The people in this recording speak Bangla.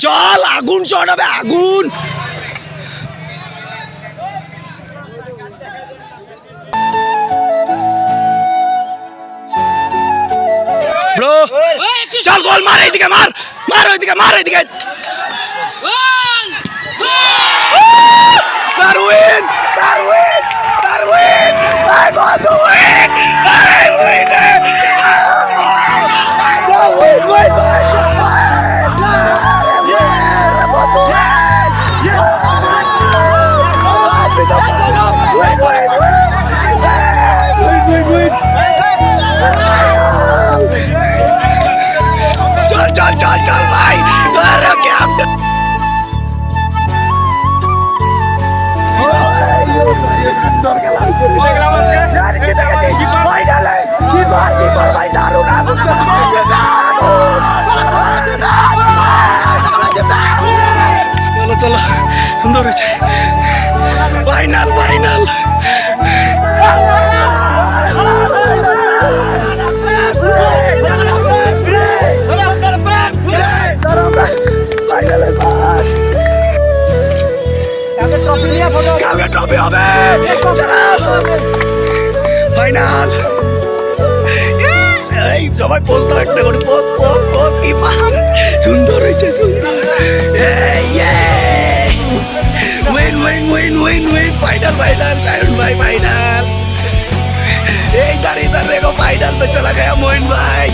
চল আগুন শট হবে আগুন। ব্রো চল গোল মার, এইদিকে মার, মার ওইদিকে, মার এইদিকে। Darwin! Darwin! Darwin! I want to win! I win it! Darwin, win, win! चल चल चल चल भाई, अरे क्या সুন্দর খেলা চলো চলো সুন্দর হয়েছে ফাইনাল ফাইনাল কালকে ট্রফি হবে ফাইনাল এই সবাই পোস্ট দাও একটা করে পোস্ট পোস্ট পোস্ট কি সুন্দর হয়েছে সুন্দর win win win win win final final siren भाई फाइनल इधर इधर देखो फाइनल पे चला गया मोइन भाई।